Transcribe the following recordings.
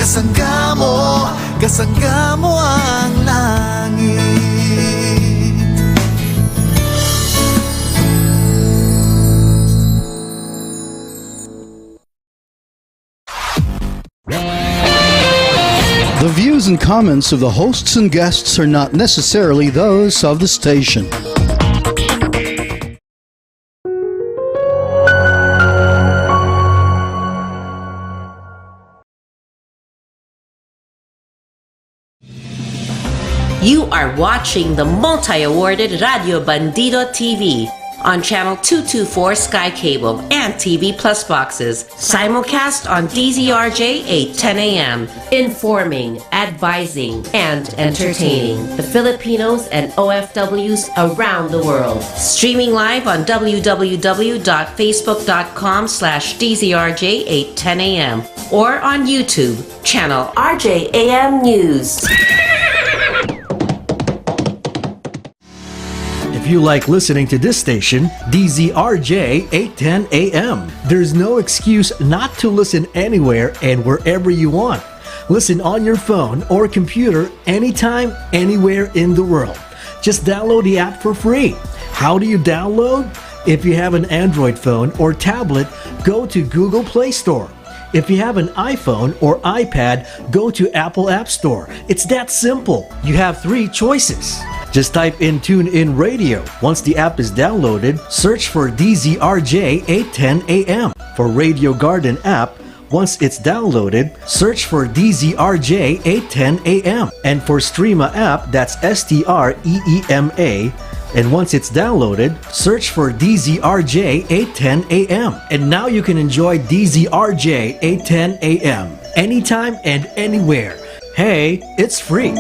kasangga mo ang langit. The views and comments of the hosts and guests are not necessarily those of the station. You are watching the multi-awarded Radio Bandido TV on Channel 224 Sky Cable and TV Plus boxes. Simulcast on DZRJ 8:10 a.m. Informing, advising, and entertaining the Filipinos and OFWs around the world. Streaming live on www.facebook.com/DZRJ 8:10 a.m. or on YouTube, channel RJAM News. If you like listening to this station, DZRJ 810 AM, there's no excuse not to listen anywhere and wherever you want. Listen on your phone or computer anytime, anywhere in the world. Just download the app for free. How do you download? If you have an Android phone or tablet, go to Google Play Store. If you have an iPhone or iPad, go to Apple App Store. It's that simple. You have 3 choices. Just type in TuneIn Radio. Once the app is downloaded, search for DZRJ 810 AM. For Radio Garden app, once it's downloaded, search for DZRJ 810 AM. And for Streama app, that's STREEMA. And once it's downloaded, search for DZRJ 810 AM. And now you can enjoy DZRJ 810 AM anytime and anywhere. Hey, it's free.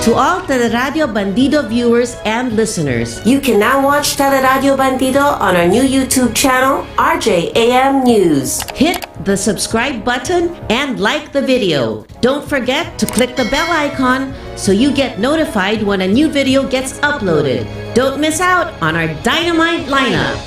To all Teleradio Bandido viewers and listeners, you can now watch Teleradio Bandido on our new YouTube channel, RJAM News. Hit the subscribe button and like the video. Don't forget to click the bell icon so you get notified when a new video gets uploaded. Don't miss out on our dynamite lineup.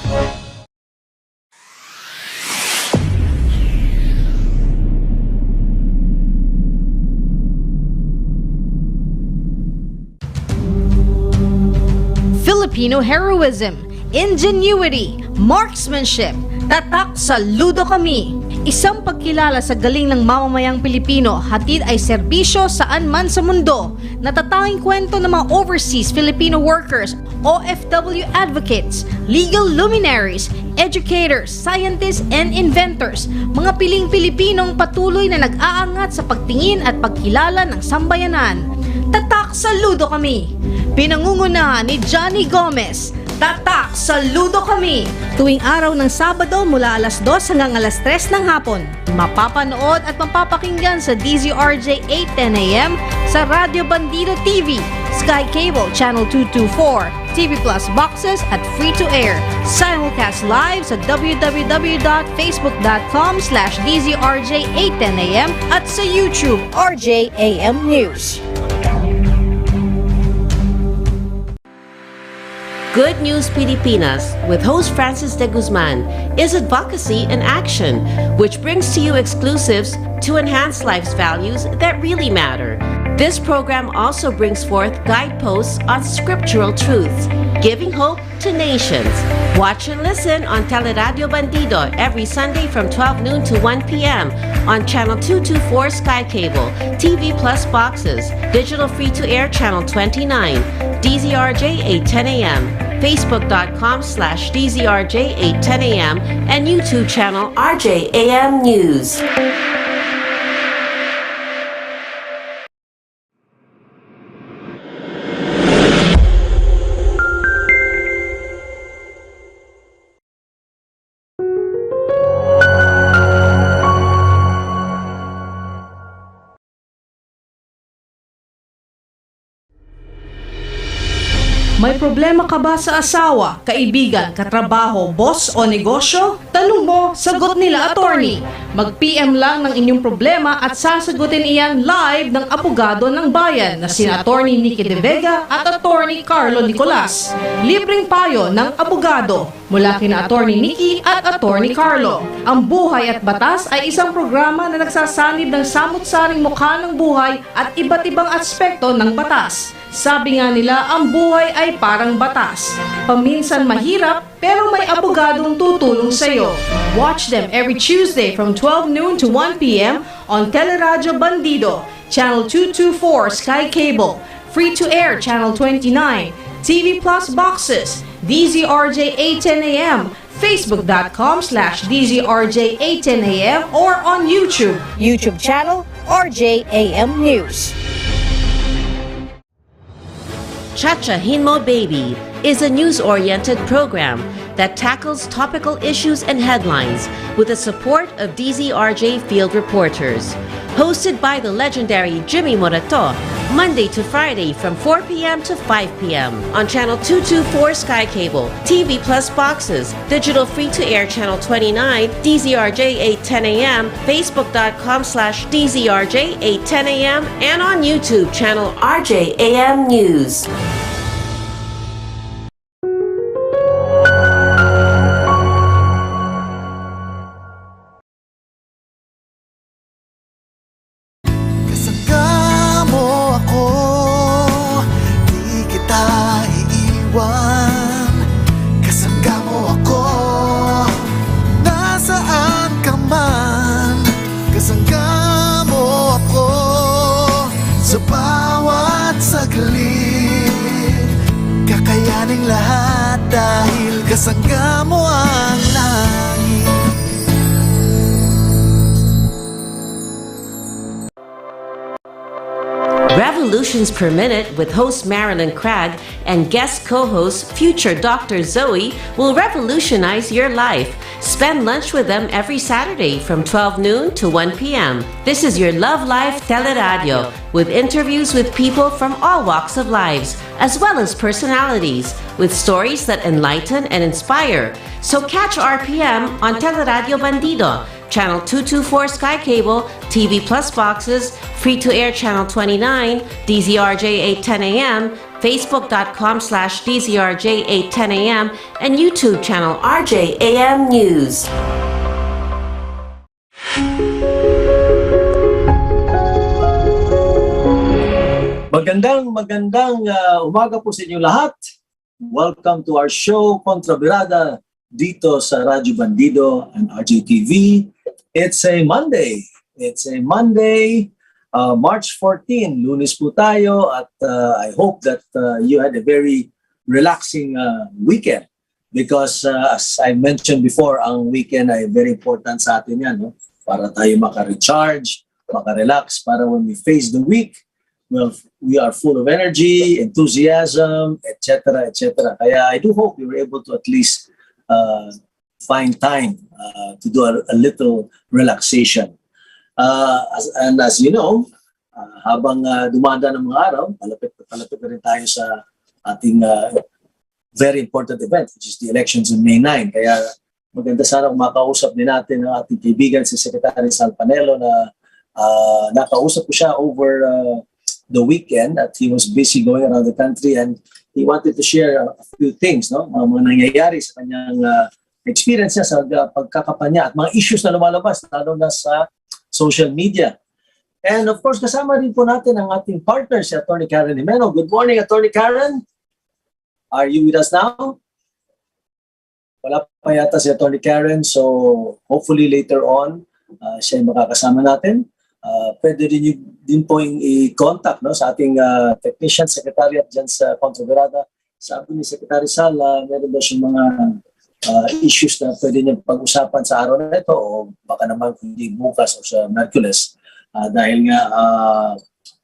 Filipino heroism, ingenuity, marksmanship, tatak saludo kami. Isang pagkilala sa galing ng mamamayang Pilipino, hatid ay serbisyo saan man sa mundo. Natatanging kwento ng mga overseas Filipino workers, OFW advocates, legal luminaries, educators, scientists, and inventors. Mga piling Pilipinong patuloy na nag-aangat sa pagtingin at pagkilala ng sambayanan. Tatak saludo kami. Pinangungunahan ni Johnny Gomez. Tatak saludo kami. Tuwing araw ng Sabado mula alas 2 hanggang alas 3 ng hapon. Mapapanood at mapapakinggan sa DZRJ 810 AM sa Radio Bandido TV, Sky Cable Channel 224, TV Plus boxes at free to air. Simulcast live sa www.facebook.com/DZRJ 810 AM at sa YouTube RJAM News. Good News Pilipinas with host Francis de Guzman is advocacy in action, which brings to you exclusives to enhance life's values that really matter. This program also brings forth guideposts on scriptural truths, giving hope to nations. Watch and listen on Teleradio Bandido every Sunday from 12 noon to 1 p.m. on Channel 224 Sky Cable, TV Plus boxes, digital free-to-air Channel 29, DZRJ 810 AM, Facebook.com/DZRJ 810 AM, and YouTube channel RJAM News. May problema problema ka ba sa asawa, kaibigan, katrabaho, boss o negosyo? Tanong mo, sagot nila attorney. Mag-PM lang ng inyong problema at sasagutin iyan live ng abogado ng bayan na sina attorney Nikki De Vega at attorney Carlo Nicolas. Libreng payo ng abogado mula kina attorney Nikki at attorney Carlo. Ang Buhay at Batas ay isang programa na nagsasanib ng samut-saring mukha ng buhay at iba't ibang aspekto ng batas. Sabi nga nila, ang buhay ay parang batas. Paminsan mahirap, pero may abogadong tutulong sa iyo. Watch them every Tuesday from 12 noon to 1 p.m. on Teleradyo Bandido, Channel 224 Sky Cable, Free to Air Channel 29, TV Plus Boxes, DZRJ 810 AM, Facebook.com/DZRJ 810 AM, or on YouTube channel RJAM News. Chacha Hinmo Baby is a news-oriented program that tackles topical issues and headlines with the support of DZRJ field reporters. Hosted by the legendary Jimeno, Monday to Friday from 4 p.m. to 5 p.m. on Channel 224 Sky Cable, TV Plus Boxes, Digital Free-to-Air Channel 29, DZRJ 810 AM, Facebook.com/DZRJ 810 AM, and on YouTube channel RJAM News. Kasangga mo ako, di kita iiwan. Kasangga mo ako, nasaan ka man. Kasangga mo ako, sa bawat saglit. Kakayaning lahat dahil kasangga mo ang langit. Revolutions Per Minute with host Marilyn Craig and guest co-host future Dr. Zoe will revolutionize your life. Spend lunch with them every Saturday from 12 noon to 1 p.m. This is your Love Life Teleradio with interviews with people from all walks of lives, as well as personalities, with stories that enlighten and inspire. So catch RPM on Teleradio Bandido, Channel 224 Sky Cable, TV Plus Boxes, Free-to-Air Channel 29, DZRJ 810 AM, Facebook.com/DZRJ 810 AM, and YouTube channel RJAM News. Magandang umaga po sa inyo lahat. Welcome to our show, Kontra Birada, dito sa Radyo Bandido and RJTV. It's a Monday. March 14, Lunes po tayo, at I hope that you had a very relaxing weekend because as I mentioned before, ang weekend ay very important sa atin yan, no? Para tayo maka-recharge, maka-relax, para when we face the week, well, we are full of energy, enthusiasm, etc., etc. Kaya I do hope you were able to at least find time to do a little relaxation. As you know, habang dumadaan ng mga araw, palapit na rin tayo sa ating very important event, which is the elections on May 9. Kaya maganda sana kung makausap din natin ang ating kaibigan si Secretary Sal Panelo na nakausap ko siya over the weekend at he was busy going around the country and he wanted to share a few things, no? Mga nangyayari sa kanyang experience niya sa pagkakampanya at mga issues na lumalabas, lalo na sa social media. And of course, kasama rin po natin ang ating partner, si Atty. Karen Jimeno. Good morning, Atty. Karen. Are you with us now? Wala pa yata si Atty. Karen, so hopefully later on, siya ay makakasama natin. Pwede din po yung i-contact, no, sa ating technician secretariat dyan sa Kontra Birada. Sabi ni Secretary Sal, meron ba siyang mga issues na pwede niyang pag-usapan sa araw na ito o baka naman hindi bukas o sa Merkules dahil nga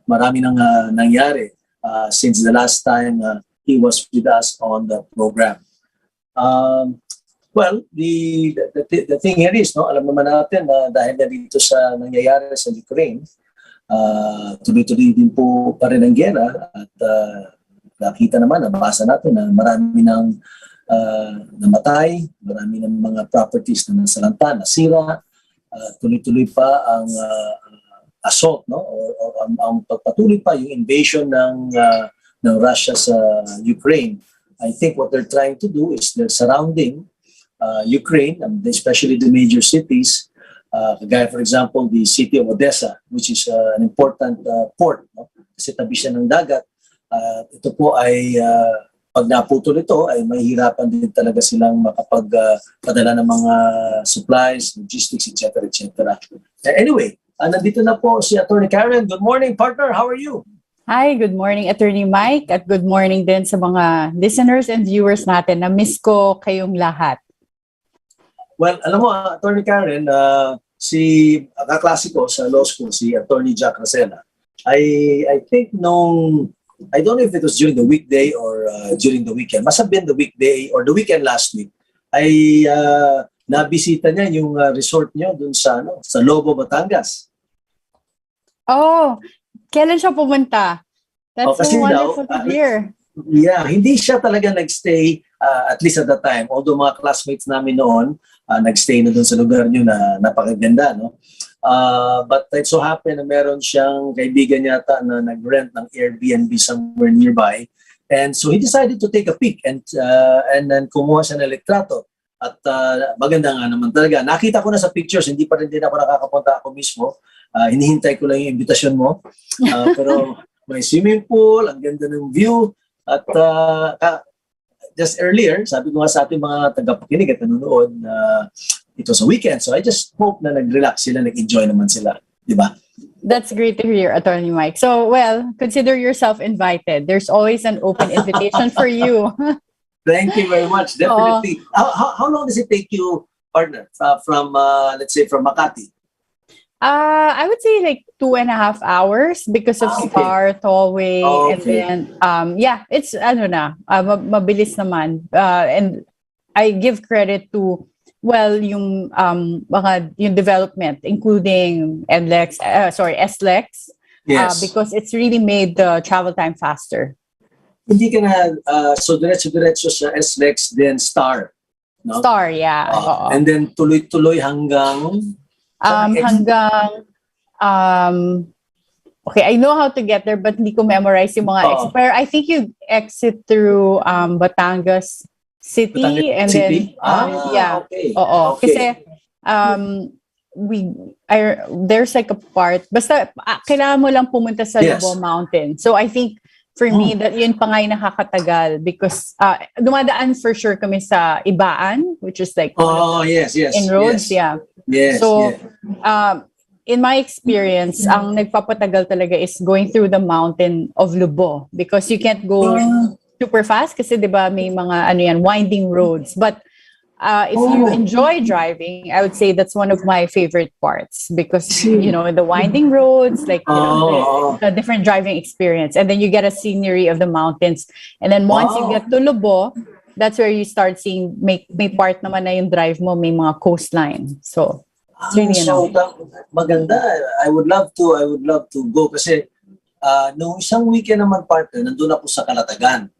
marami nang nangyari since the last time he was with us on the program. Well, the thing here is, no, alam naman natin na dahil na dito sa nangyayari sa Ukraine, tuloy-tuloy din po pa rin ang gera at nakita naman, nabasa natin na marami ng namatay, marami ng mga properties na nasalanta, nasira, tuloy-tuloy pa ang assault, no? O ang pagpatuloy pa yung invasion ng Russia sa Ukraine. I think what they're trying to do is they're surrounding Ukraine, especially the major cities, kagaya for example the city of Odessa, which is an important port, no? Kasi tabi siya ng dagat. Ito po ay pag naputol ito ay mahihirapan din talaga silang makapagpadala ng mga supplies, logistics, etc. etc. Anyway, nandito na po si Atty. Karen. Good morning, partner. How are you? Hi, good morning, Atty. Mike, at good morning din sa mga listeners and viewers natin. Na-miss ko kayong lahat. Well, alam mo, Atty. Karen, si kaklase ko sa law school, si Atty. Jack Racela, I think I don't know if it was during the weekday or during the weekend. Must have been the weekday or the weekend last week. Ay nabisita niya yung resort niyo dun sa Lobo, Batangas. Oh, kailan siya pumunta? That's so wonderful to hear. Yeah, hindi siya talaga nagstay at least at the time. Although mga classmates namin noon nagstay na dun sa lugar niyo na napakaganda, no? But it so happened na meron siyang kaibigan yata na nag-rent ng Airbnb somewhere nearby. And so he decided to take a peek and then kumuha siya ng litrato. At maganda nga naman talaga. Nakita ko na sa pictures, hindi pa rin din ako nakakapunta ako mismo. Hinihintay ko lang yung invitation mo. Pero may swimming pool, ang ganda ng view. At just earlier, sabi ko nga sa ating mga tagapakinig at nanonood na ito sa weekend. So I just hope na nag-relax sila, nag-enjoy naman sila. Di ba? That's great to hear, Atty. Mike. So, well, consider yourself invited. There's always an open invitation for you. Thank you very much. Definitely. How long does it take you, partner, from, let's say, from Makati? I would say like 2.5 hours because of Star, Tollway, and then, yeah, it's, mabilis naman. And I give credit to, well, yung development, including SLEX, Yes. because it's really made the travel time faster. Hindi ka na, so diretso sa SLEX, then Star. No? Star, yeah. And then tuloy-tuloy hanggang... Okay, I know how to get there, but hindi ko memorize yung mga exit. Pero I think you exit through Batangas City, and City? then yeah. Okay. Oo. Okay. Kasi there's like a part, basta kailangan mo lang pumunta sa Lobo Mountain. So I think for me that yun pa nga yung nakakatagal because dumadaan for sure kami sa Ibaan, which is like yes. inroads, yeah. Yes. So in my experience, ang nagpapatagal talaga is going through the mountain of Lobo because you can't go super fast kasi 'di ba may mga winding roads. But if you enjoy driving, I would say that's one of my favorite parts because the winding roads, like the different driving experience, and then you get a scenery of the mountains, and then once you get to Lobo, that's where you start seeing may part naman na yung drive mo may mga coastline. So it's really maganda. I would love to go kasi nung isang weekend naman, partner, nandun ako sa Calatagan.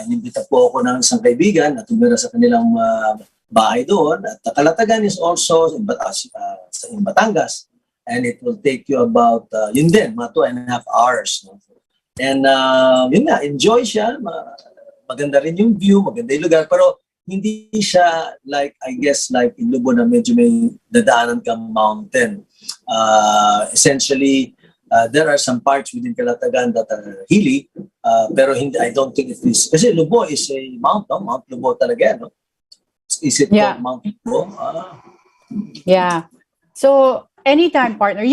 Inimbita po ako ng isang kaibigan na tumira sa kanilang bahay doon. At Calatagan is also in Batangas. And it will take you about, yun din, mga 2.5 hours. No? And yun nga, enjoy siya. Maganda rin yung view, maganda yung lugar. Pero hindi siya like, I guess, like in Lobo na medyo may dadaanan kang mountain. Essentially, there are some parts within Calatagan that are hilly, pero I don't think it is. Kasi Lobo is a mount, no? Mount Lobo talaga, no? Is it called Mount Lobo? Yeah. So, anytime, partner,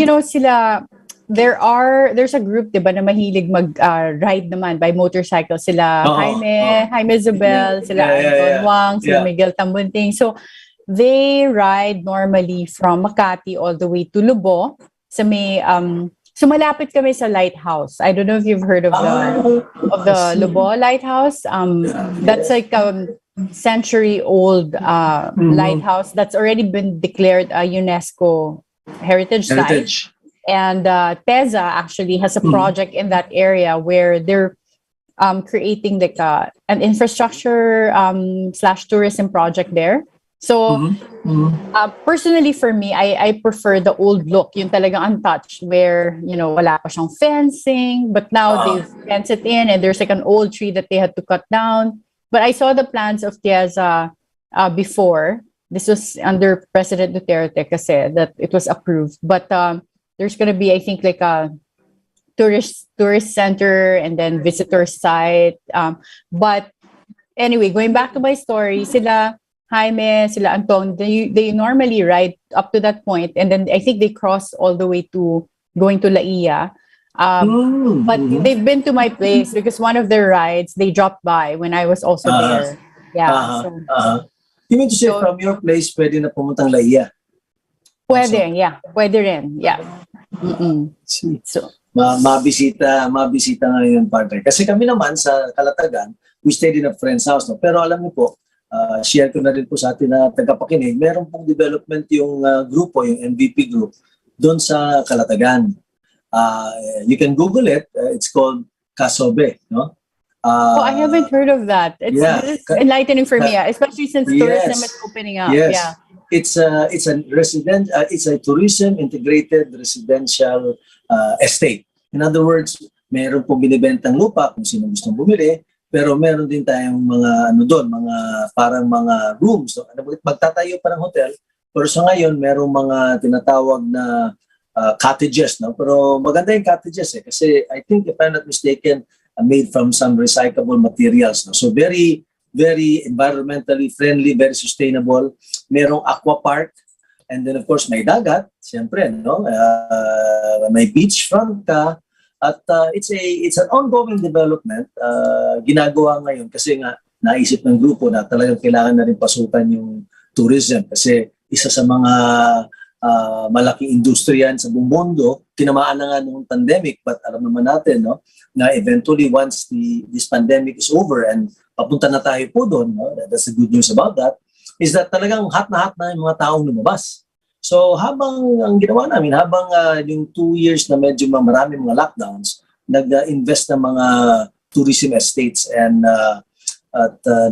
there's a group, diba, na mahilig mag-ride naman by motorcycle. Sila Jaime Isabel, sila Anton Wang, sila Miguel Tambunting. So, they ride normally from Makati all the way to Lobo sa may so malapit kami sa lighthouse. I don't know if you've heard of the Lobo lighthouse. That's like a century-old lighthouse that's already been declared a UNESCO heritage site. And TESA actually has a project in that area where they're creating like an infrastructure slash tourism project there. So personally for me, I prefer the old look, yung talagang untouched, where wala pa siyang fencing, but now they've fenced it in, and there's like an old tree that they had to cut down. But I saw the plans of Tiaza before. This was under President Duterte kasi that it was approved. But there's gonna be, I think, like a tourist center and then visitor site. But anyway, going back to my story, sila Jaime, sila Antong, they normally ride up to that point, and then I think they cross all the way to going to Laia. But they've been to my place because one of their rides, they dropped by when I was also there. Yeah. You mean to say from your place, pwede na pumuntang Laia? Pwede, yeah. Pwede rin, yeah. So, mabisita nga yun, partner. Kasi kami naman sa Calatagan, we stayed in a friend's house. No? Pero alam niyo po, share ko na rin po sa atin na tagapakinig, meron pong development yung grupo, yung MVP group, doon sa Calatagan. You can Google it. It's called Kasobe, no? I haven't heard of that. It's enlightening for me, especially since tourism is opening up. Yes. Yeah. It's a tourism integrated residential estate. In other words, meron pong binibentang lupa kung sino gustong bumili, pero meron din tayong mga parang mga rooms. So, magtatayo pa ng hotel, pero sa ngayon merong mga tinatawag na cottages, no? Pero maganda yung cottages kasi I think, if I'm not mistaken, made from some recyclable materials, no? So very very environmentally friendly, very sustainable. Merong aqua park, and then of course may dagat, siyempre, no? May beachfront ka, at it's an ongoing development. Ginagawa ngayon kasi nga naisip ng grupo na talagang kailangan na rin pasukan yung tourism kasi isa sa mga malaking industriya sa buong mundo. Tinamaan na nga ng pandemic, but alam naman natin, no, na eventually once this pandemic is over and papunta na tayo po doon, no, that's the good news about that, is that talagang hot na yung mga taong lumabas. So habang ang ginawa namin, habang yung 2 years na medyo marami mga lockdowns, nag-invest ng mga tourism estates, and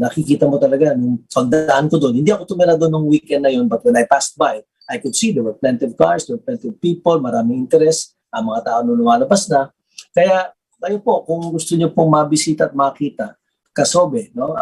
nakikita mo talaga nung pagdaan ko doon. Hindi ako tumira doon nung weekend na yun, but when I passed by, I could see there were plenty of cars, there were plenty of people, maraming interest, ang mga tao nung lumalabas na. Kaya kayo po, kung gusto niyo pong mabisita at makita, Kasobe, no?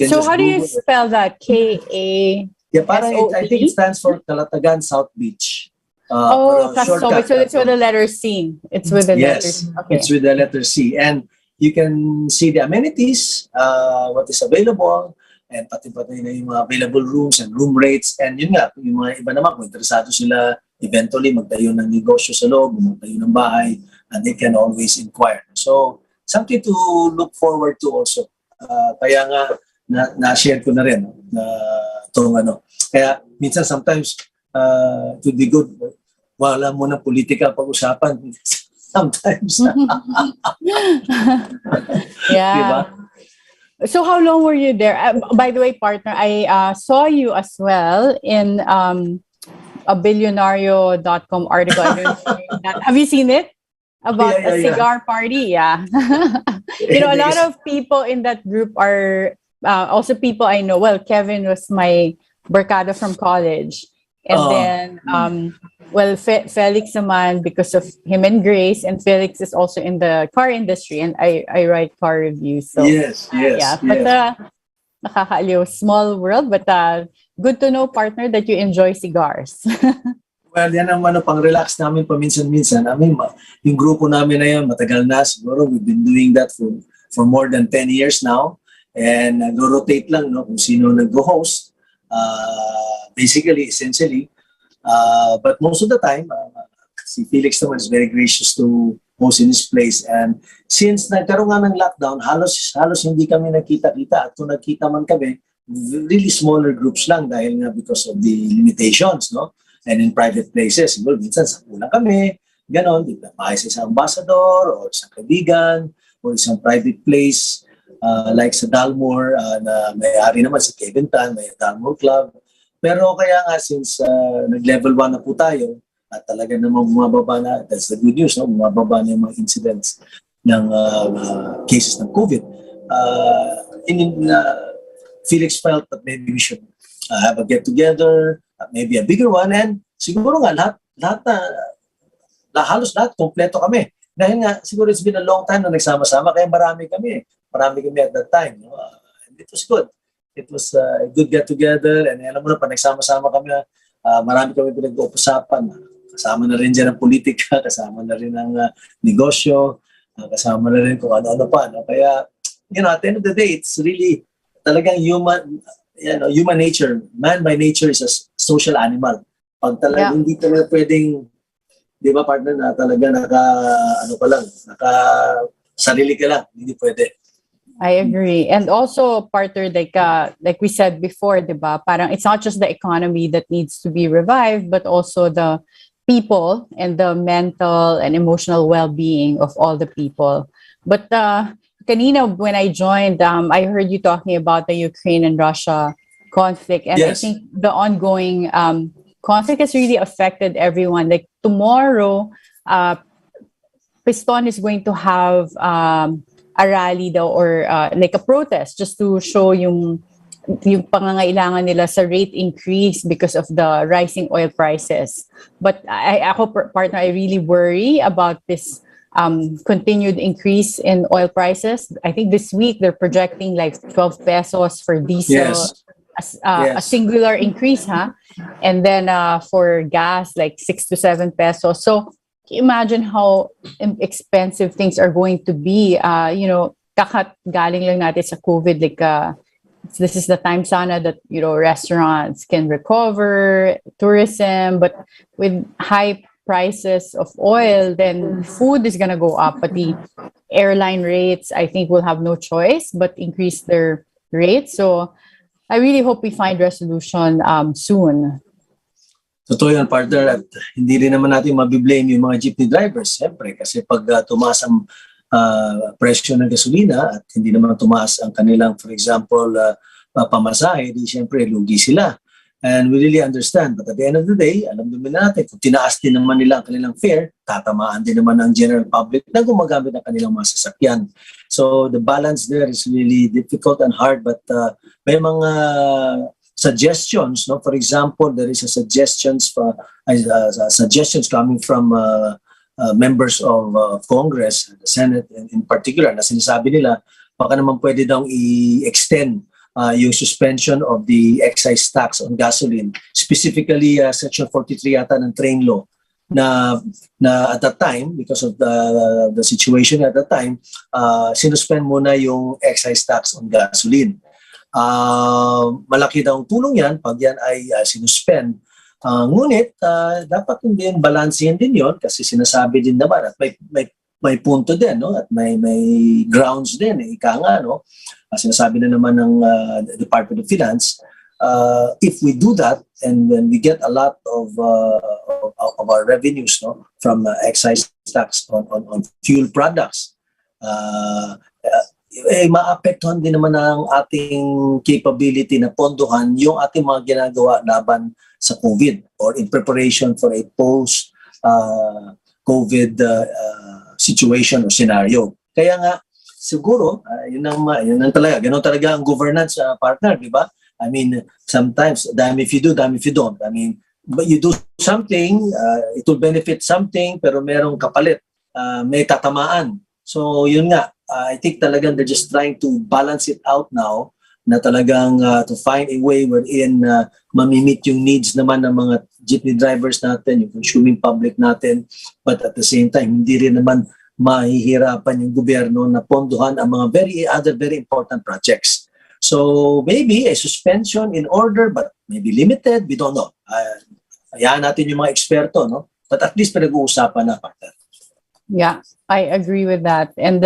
So how do you spell that? K-A... Yeah, parang I think it stands for Calatagan South Beach. Kasobe. So it's with the letter C. It's with the letter C. Okay. It's with the letter C. And you can see the amenities, what is available, and pati na yung mga available rooms and room rates. And yun nga, yung mga iba naman, kung interesado sila eventually magtayo ng negosyo sa loob, magtayo ng bahay, and they can always inquire. So, something to look forward to also. Kaya nga, na-share ko na rin, no, na itong ano. Kaya, minsan sometimes, it would be good, wala mo na political pag-usapan. Sometimes. Yeah. Diba? So how long were you there? By the way, partner, I saw you as well in a billionario.com article. Have you seen it? About a cigar party, yeah. You know, a lot of people in that group are also people I know. Well, Kevin was my barkada from college. And then, Felix naman, because of him and Grace, and Felix is also in the car industry, and I write car reviews. So yeah, but nakakaaliw, small world, but good to know, partner, that you enjoy cigars. Well, yan ang pang-relax namin paminsan-minsan. Yung grupo namin na yun, matagal na siguro. We've been doing that for more than 10 years now. And nag-rotate lang, no, kung sino nag-host. Essentially. But most of the time, si Felix naman is very gracious to host in his place. And since nagkaroon nga ng lockdown, halos hindi kami nakita-kita. At kung nagkita man kami, really smaller groups lang dahil nga because of the limitations, no? And in private places, siguro minsan sa lang kami, ganon, di ba, sa isang ambassador o isang kaibigan o isang private place like sa Dalmore na may-ari naman si Kevin Tan, may Dalmore Club. Pero kaya nga since nag-level 1 na po tayo at talaga namang bumababa na, that's the good news, no? Bumababa na yung mga incidents. cases ng COVID. Felix felt that maybe we should have a get-together, maybe a bigger one, and siguro nga halos lahat, kompleto kami. Dahil nga, siguro it's been a long time na nagsama-sama, kaya marami kami at that time. No? And it was good. It was a good get-together, and alam mo na, pag nagsama-sama kami, marami kami pinag-uusapan. Kasama na rin dyan ang politika, kasama na rin ang negosyo, kasama na rin kung ano-ano pa. No? Kaya, at the end of the day, it's really talagang human nature. Man by nature is a social animal. Pag talagang hindi talaga pwedeng, di ba partner, na talaga sarili ka lang, hindi pwede. I agree. And also, partner, like we said before, di ba, parang it's not just the economy that needs to be revived, but also the people and the mental and emotional well-being of all the people. But kanina, when I joined, I heard you talking about the Ukraine and Russia conflict. And Yes. I think the ongoing conflict has really affected everyone. Like tomorrow, Piston is going to have a rally daw, or like a protest, just to show yung pangangailangan nila sa rate increase because of the rising oil prices. But partner, I really worry about this continued increase in oil prices. I think this week they're projecting like 12 pesos for diesel. Yes. A singular increase, and then for gas, like 6 to 7 pesos. So imagine how expensive things are going to be. Galing lang natin sa COVID, like this is the time sana that restaurants can recover, tourism, but with high prices of oil, then food is gonna go up. But the airline rates, I think, will have no choice but increase their rates. So I really hope we find resolution soon. Totoo yan, partner, at hindi rin naman natin mabiblame yung mga jeepney drivers, siyempre, kasi pag tumaas ang presyo ng gasolina at hindi naman tumaas ang kanilang, for example, pamasahe, di siyempre lugi sila. And we really understand. But at the end of the day, alam naman natin, kung tinaas din naman nila ang kanilang fare, tatamaan din naman ang general public na gumagamit ng kanilang mga sasakyan. So the balance there is really difficult and hard, but may mga suggestions. No? For example, there is a suggestions coming from members of Congress, the Senate in particular, na sinasabi nila, baka naman pwede daw i-extend yung suspension of the excise tax on gasoline, specifically Section 43 yata ng train law, na at that time, because of the situation at that time, sinuspend muna yung excise tax on gasoline. Malaki daw ang tulong yan pag yan ay sinuspend. Ngunit, dapat din balansehin din yon, kasi sinasabi din naman at may punto din, no? At may grounds din, ika nga, no? Sinasabi na naman ng Department of Finance, if we do that and when we get a lot of our revenues, no, from excise tax on fuel products, maapektuhan din naman ang ating capability na pondohan yung ating mga ginagawa laban sa COVID or in preparation for a post-COVID situation or scenario. Kaya nga, siguro, yun ang talaga. Ganun talaga ang governance, partner, di ba? I mean, sometimes, damn if you do, damn if you don't. I mean, but you do something, it will benefit something, pero merong kapalit, may tatamaan. So, yun nga, I think talagang they're just trying to balance it out now, na talagang to find a way wherein mamimit yung needs naman ng mga jeepney drivers natin, yung consuming public natin, but at the same time, hindi rin naman mahihirapan yung gobyerno na pondohan ang mga other very important projects. So maybe a suspension in order, but maybe limited, we don't know. Hayaan natin yung mga eksperto, no? But at least pinag-uusapan na, partner. Yeah, I agree with that. And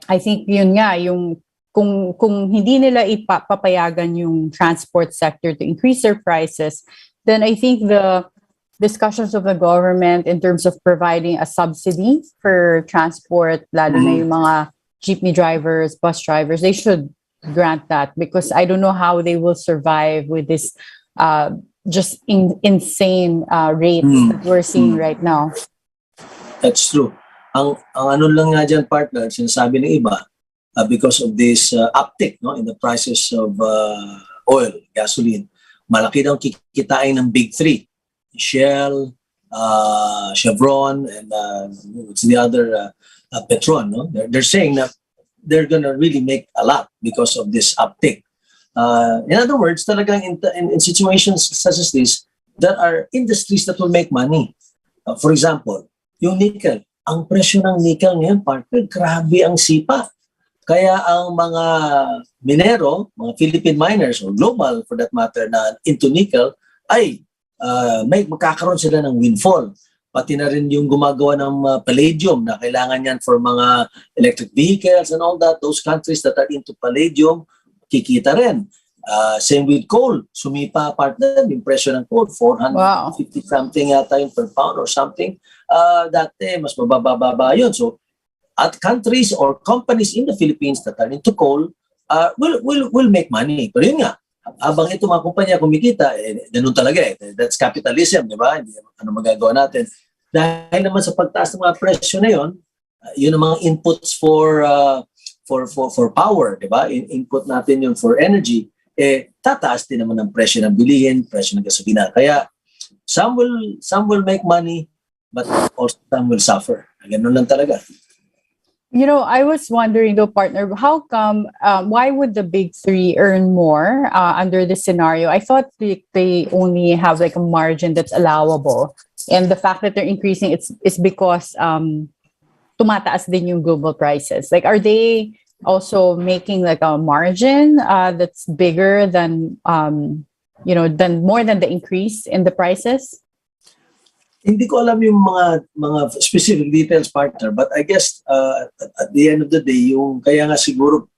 I think yun nga, yung kung hindi nila ipapayagan yung transport sector to increase their prices, then I think the discussions of the government in terms of providing a subsidy for transport, lalo na yung mga jeepney drivers, bus drivers, they should grant that, because I don't know how they will survive with this just insane rates that we're seeing right now. That's true. Ang ano lang nga dyan, partner, sinasabi ng iba, because of this uptick, no, in the prices of oil, gasoline, malaki daw kikitain ng big three. Shell, Chevron, and what's the other, Petron. No? They're saying that they're gonna really make a lot because of this uptick. In other words, talagang in situations such as this, there are industries that will make money. For example, yung nickel. Ang presyo ng nickel ngayon, partner, grabe ang sipa. Kaya ang mga minero, mga Philippine miners, or global for that matter, na into nickel, ay magkakaroon sila ng windfall. Pati na rin yung gumagawa ng palladium na kailangan yan for mga electric vehicles and all that. Those countries that are into palladium, kikita rin. Same with coal. Sumipa, partner, yung presyo ng coal, 450 something yata yun per pound or something. Dati, mas mababa yun. So, at countries or companies in the Philippines that are into coal will make money. Pero yun nga, habang ito mga kumpanya kumikita, ganun talaga eh. That's capitalism, di ba? Ano magagawa natin? Dahil naman sa pagtaas ng mga presyo na yun, yun ang mga inputs for power, di ba? Input natin yun for energy. Tataas din naman ang presyo ng bilihin, presyo ng gasolina. Kaya some will make money, but also some will suffer. Ganun lang talaga. You know, I was wondering though, partner, how come, why would the big three earn more under this scenario? I thought they only have like a margin that's allowable. And the fact that they're increasing, it's because tumataas din yung global prices. Like, are they also making like a margin that's bigger than, than more than the increase in the prices? Hindi ko alam yung mga specific details, partner, but I guess at the end of the day, yung kaya nga siguro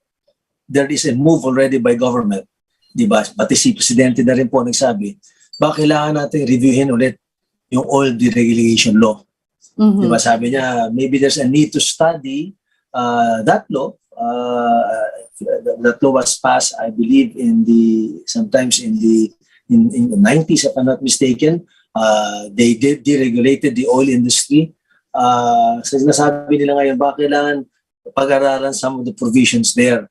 there is a move already by government, di ba? Pati si Presidente na rin po nagsabi, baka kailangan natin reviewin ulit yung oil deregulation law. Di ba? Sabi niya, maybe there's a need to study that law. That law was passed, I believe, sometimes in the 90s, if I'm not mistaken. They deregulated the oil industry. So sinasabi nila ngayon, baka kailangan pag-aralan some of the provisions there.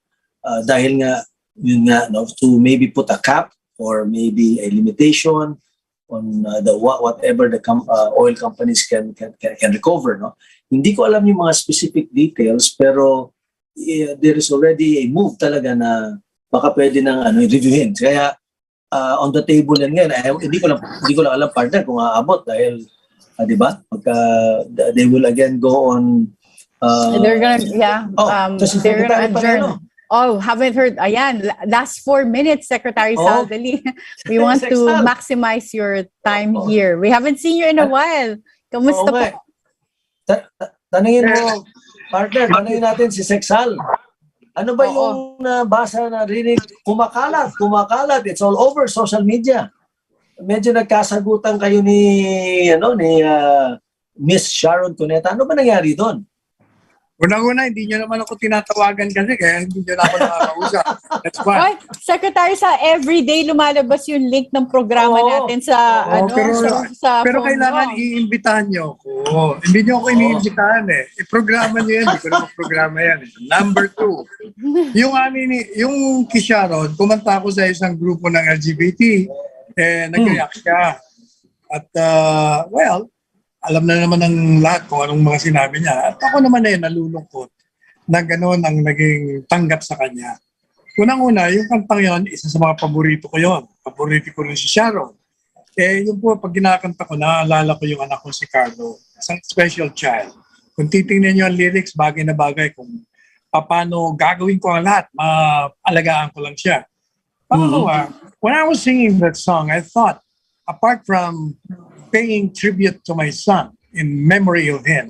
Dahil nga, yun nga, no, to maybe put a cap or maybe a limitation on whatever the oil companies can recover. No? Hindi ko alam yung mga specific details, pero there is already a move talaga na baka pwede nang reviewin. Kaya on the table yan ngayon, hindi ko lang alam, partner, kung aabot dahil, di ba? They will again go on. They're gonna, they're gonna adjourn. Haven't heard. Ayan, last 4 minutes, Secretary Saldali. We want to maximize your time here. We haven't seen you in a while. Kamusta po? Tanungin mo, partner, tanungin natin si Sexal. Ano ba yung nabasa na rinig? Kumakalat. It's all over social media. Medyo nagkasagutan kayo ni Miss Sharon Cuneta. Ano ba nangyari doon? Unang-una, hindi nyo naman ako tinatawagan kasi kaya hindi nyo na ako nakakausap. That's why. Secretary, everyday lumalabas yung link ng programa natin sa pero kailangan iimbitahan nyo ako. Hindi nyo ako iniimbitahan eh. I-programa nyo yan. Hindi ko naman programa yan. Number 2. Yung Kisharon, kumanta ako sa isang grupo ng LGBT. Nag-react siya. At alam na naman ng lahat kung anong mga sinabi niya. At ako naman nalulungkot na gano'n ang naging tanggap sa kanya. Unang-una, yung kantang yon, isa sa mga paborito ko yon. Paborito ko rin si Sharon. Yun po, pag kinakanta ko, naalala ko yung anak ko si Carlo. Isang special child. Kung titingnan niyo ang lyrics, bagay na bagay kung paano gagawin ko ang lahat, maalagaan ko lang siya. Pangalawa, when I was singing that song, I thought, apart from paying tribute to my son in memory of him,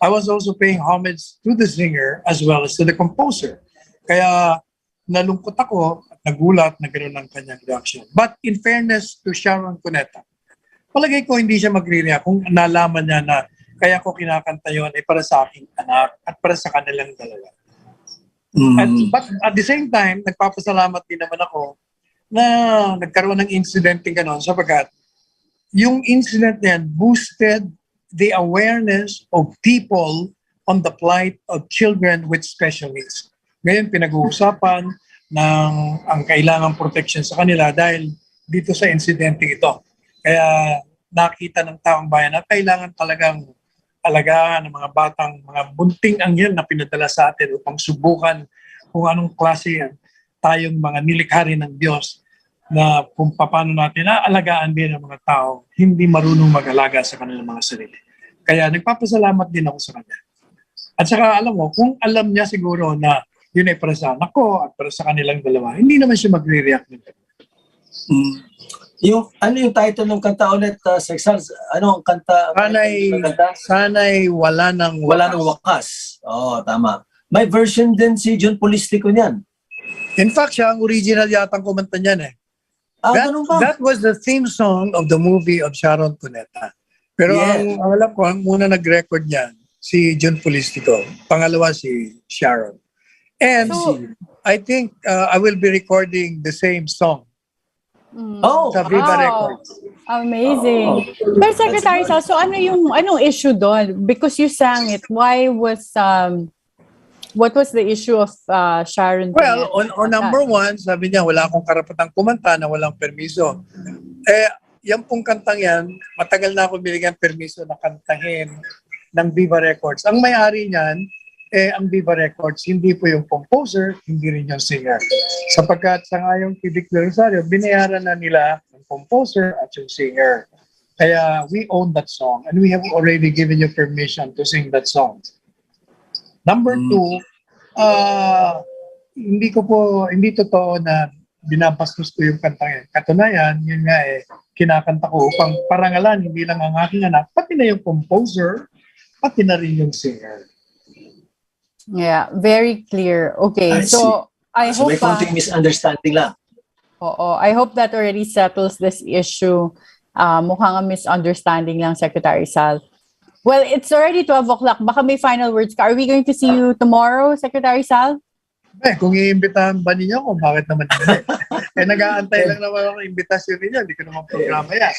I was also paying homage to the singer as well as to the composer. Kaya nalungkot ako at nagulat na gano'n ang kanyang reaction. But in fairness to Sharon Cuneta, palagay ko hindi siya magre-react kung nalaman niya na kaya ko kinakanta yun ay para sa aking anak at para sa kanilang dalawa. But at the same time, nagpapasalamat din naman ako na nagkaroon ng incident din gano'n sapagkat yung incident na yan boosted the awareness of people on the plight of children with special needs. Ngayon, pinag-uusapan ng ang kailangang protection sa kanila dahil dito sa insidente ito. Kaya nakita ng taong bayan na kailangan talagang alagaan ng mga batang, mga bunting anghel na pinadala sa atin upang subukan kung anong klase tayong mga nilikha rin ng Diyos na kung paano natin aalagaan din ang mga tao hindi marunong mag-alaga sa kanilang mga sarili. Kaya nagpapasalamat din ako sa kanya. At saka alam mo, kung alam niya siguro na yun ay para sa anak ko at para sa kanilang dalawa, hindi naman siya magre-react nito. Ano yung title ng kanta ulit, Sexal? Ano ang kanta? Sana'y wala nang wakas. Wala nang wakas. Oo, tama. May version din si John Polistico niyan. In fact, siya ang original yatang kumanta niyan eh. Ganun ba? That was the theme song of the movie of Sharon Cuneta. Pero ang alam ko, ang muna nag-record niyan, si John Polistico. Pangalawa si Sharon. And I think I will be recording the same song. Sa Viva Records. Amazing. Pero Secretary Sal, so anong issue doon? Because you sang it, what was the issue of Sharon? Well, on number one, sabi niya, wala akong karapatang kumanta na walang permiso. Yan pong kantang yan, matagal na ako binigyan permiso na kantahin ng Viva Records. Ang may-ari niyan, ang Viva Records, hindi po yung composer, hindi rin yung singer. Sapagkat sa ngayong Pidik Rosario, binayaran na nila yung composer at yung singer. Kaya we own that song and we have already given you permission to sing that song. Number two, hindi totoo na binabastos ko yung kantang yan. Katunayan, yun nga kinakanta ko upang parangalan, hindi lang ang aking anak, pati na yung composer, pati na rin yung singer. Yeah, very clear. Okay, so I hope may konting misunderstanding lang. I hope that already settles this issue. Mukhang a misunderstanding lang, Secretary Sal. Well, it's already 12 o'clock. Baka may final words ka. Are we going to see you tomorrow, Secretary Sal? Kung iimbitahan ba ninyo ako, bakit naman hindi? Nag-aantay lang naman ako imbitasyon ninyo. Hindi ko naman programa yan.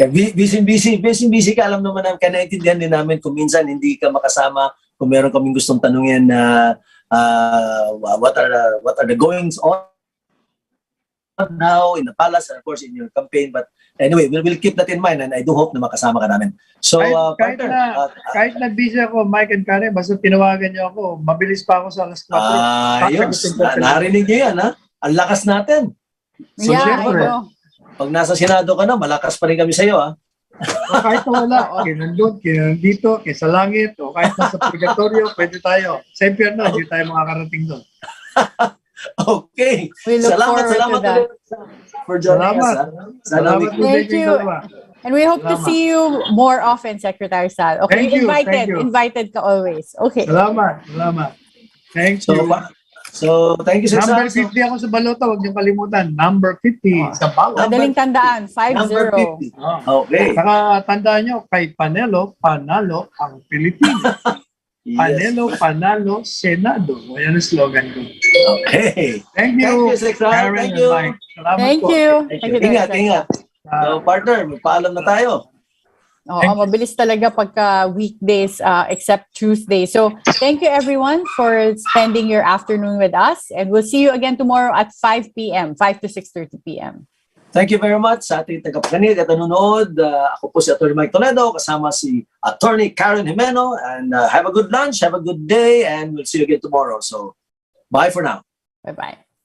Busy ka. Alam naman namin, kanaintindihan din namin kung minsan hindi ka makasama. Kung meron kaming gustong tanungin na what are the goings on now in the palace and of course in your campaign. But anyway, we'll keep that in mind and I do hope na makasama ka namin. So, kahit na busy ako, Mike and Karen, basta tinawagan niyo ako, mabilis pa ako sa alas 4. Ayos. Narinig niyo yan, ha? Ang lakas natin. So, syempre, pag nasa Senado ka na, malakas pa rin kami sa'yo, ha? Kahit na wala, kinandun, kinandito, sa langit, o kahit nasa purgatorio, pwede tayo. Sa impyerno, hindi tayo makakarating doon. Okay. We look Salamat that. for joining us. Salamat. Thank you. And we hope to see you more often, Secretary Sal. Okay, Thank you. Invited ka always. Okay. Salamat. Thank you. So, thank you, sir. Number 50 ako sa balota, huwag niyong kalimutan. Number 50 sa balota. Madaling tandaan, 5-0. Number 50. Okay. Saka tandaan nyo, kay Panelo, panalo ang Pilipinas. Yes. Panelo, panalo, Senado. Ayan ang slogan ko. Okay. Thank you. Thank you, Secretary. Karen Thank and you. Mike. Salamat Thank po. you. Ingat. So, partner, magpaalam na tayo. Mabilis talaga pagka weekdays except Tuesday. So, thank you everyone for spending your afternoon with us. And we'll see you again tomorrow at 5 p.m., 5 to 6:30 p.m. Thank you very much sa ating tagapakinig at nanonood. Ako po si Atty. Mike Toledo, kasama si Atty. Karen Jimeno. And have a good lunch, have a good day, and we'll see you again tomorrow. So, bye for now. Bye-bye.